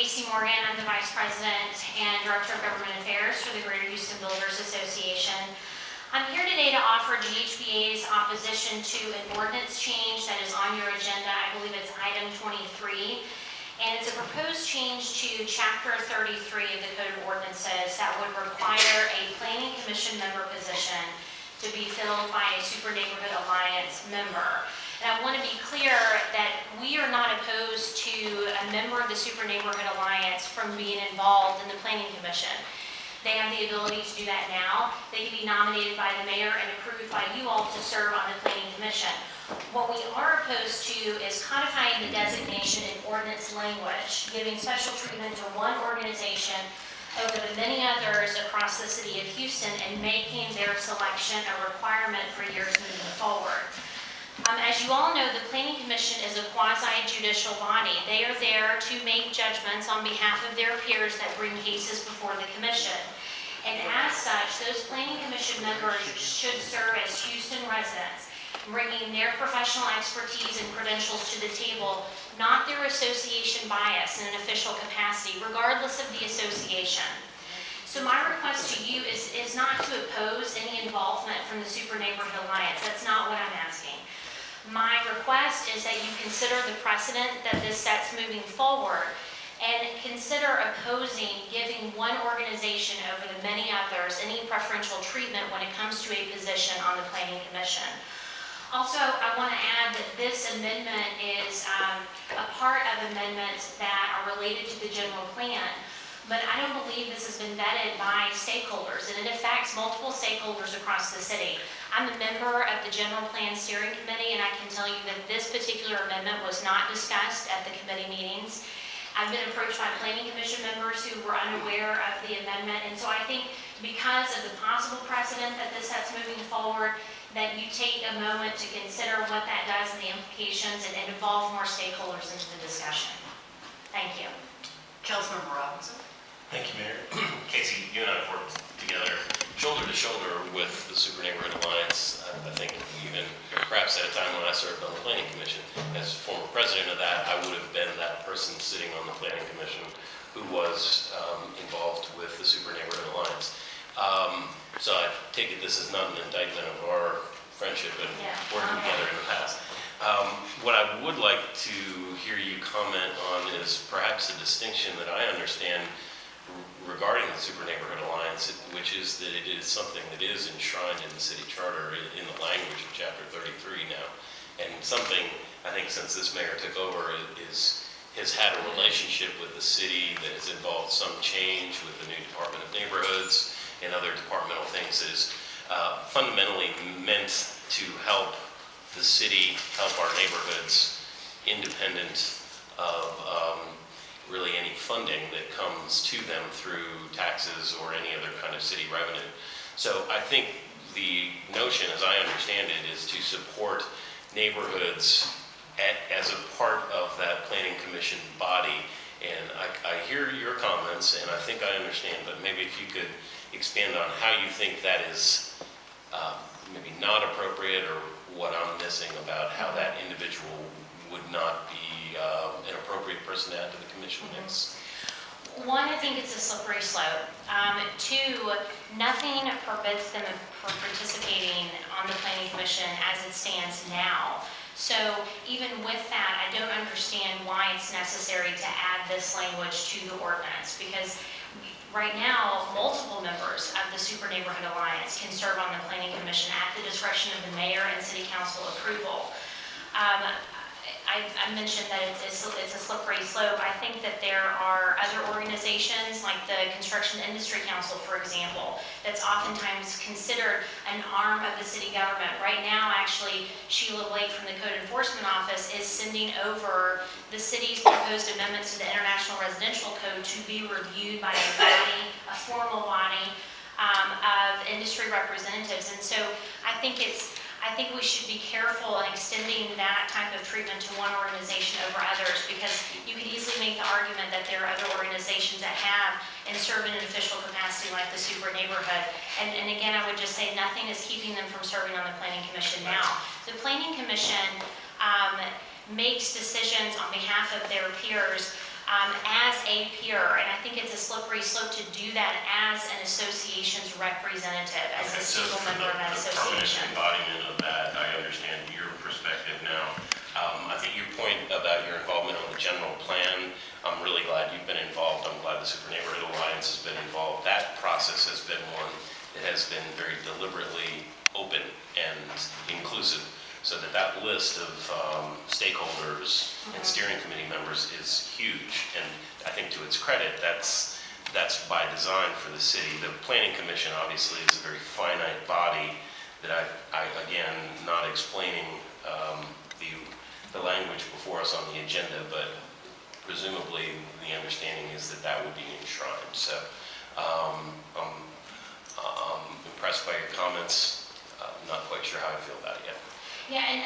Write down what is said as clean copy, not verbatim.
Casey Morgan. I'm the Vice President and Director of Government Affairs for the Greater Houston Builders Association. I'm here today to offer GHBA's opposition to an ordinance change that is on your agenda. I believe it's item 23. And it's a proposed change to Chapter 33 of the Code of Ordinances that would require a Planning Commission member position to be filled by a Super Neighborhood Alliance member. And I want to be clear that we are not opposed to a member of the Super Neighborhood Alliance from being involved in the Planning Commission. They have the ability to do that now. They can be nominated by the mayor and approved by you all to serve on the Planning Commission. What we are opposed to is codifying the designation in ordinance language, giving special treatment to one organization over the many others across the city of Houston and making their selection a requirement for years moving forward. As you all know, the Planning Commission is a quasi-judicial body. They are there to make judgments on behalf of their peers that bring cases before the Commission. And as such, those Planning Commission members should serve as Houston residents, bringing their professional expertise and credentials to the table, not their association bias in an official capacity, regardless of the association. So my request to you is not to oppose any involvement from the Super Neighborhood Alliance. That's not what I'm asking. My request is that you consider the precedent that this sets moving forward and consider opposing giving one organization over the many others any preferential treatment when it comes to a position on the Planning Commission. Also, I want to add that this amendment is a part of amendments that are related to the general plan, but I don't believe this has been vetted by stakeholders, and it affects multiple stakeholders across the city. I'm a member of the General Plan Steering Committee, and I can tell you that this particular amendment was not discussed at the committee meetings. I've been approached by Planning Commission members who were unaware of the amendment, and so I think because of the possible precedent that this sets moving forward, that you take a moment to consider what that does and the implications and involve more stakeholders into the discussion. Thank you. Councilmember Robinson. Thank you, Mayor. Casey, you and I have worked together shoulder to shoulder with the Super Neighborhood Alliance. I think even perhaps at a time when I served on the Planning Commission. As former president of that, I would have been that person sitting on the Planning Commission who was involved with the Super Neighborhood Alliance. So I take it this is not an indictment of our friendship and working together in the past. What I would like to hear you comment on is perhaps a distinction that I understand regarding the Super Neighborhood Alliance, which is that it is something that is enshrined in the city charter in the language of Chapter 33 now. And something, I think, since this mayor took over, has had a relationship with the city that has involved some change with the new Department of Neighborhoods and other departmental things that is fundamentally meant to help the city, help our neighborhoods, independent of really any funding that comes to them through taxes or any other kind of city revenue. So I think the notion, as I understand it, is to support neighborhoods as a part of that Planning Commission body. And I hear your comments, and I think I understand, but maybe if you could expand on how you think that is maybe not appropriate, or what I'm missing about how that individual would not be an appropriate person to add to the commission mix. One, I think it's a slippery slope. Two, nothing forbids them from participating on the Planning Commission as it stands now. So even with that, I don't understand why it's necessary to add this language to the ordinance, because right now, multiple members of the Super Neighborhood Alliance can serve on the Planning Commission at the discretion of the mayor and city council approval. I mentioned that it's a slippery slope. I think that there are other organizations like the Construction Industry Council, for example, that's oftentimes considered an arm of the city government. Right now, actually, Sheila Blake from the Code Enforcement Office is sending over the city's proposed amendments to the International Residential Code to be reviewed by a body, a formal body of industry representatives. And so I think we should be careful in extending that type of treatment to one organization over others, because you could easily make the argument that there are other organizations that have and serve in an official capacity like the Super Neighborhood. And again, I would just say nothing is keeping them from serving on the Planning Commission now. The Planning Commission makes decisions on behalf of their peers as a peer, and I think it's a slippery slope to do that as an association's representative, as a So single for member of an the permanent association. embodiment of that, I understand your perspective now. I think your point about your involvement on the general plan, I'm really glad you've been involved. I'm glad the Super Neighborhood Alliance has been involved. That process has been one that has been very deliberately open and inclusive, so that list of stakeholders and steering committee members is huge. And I think to its credit, that's by design for the city. The Planning Commission obviously is a very finite body that I again, not explaining the language before us on the agenda, but presumably the understanding is that would be enshrined. So I'm impressed by your comments. I'm not quite sure how I feel about it yet. Yeah, and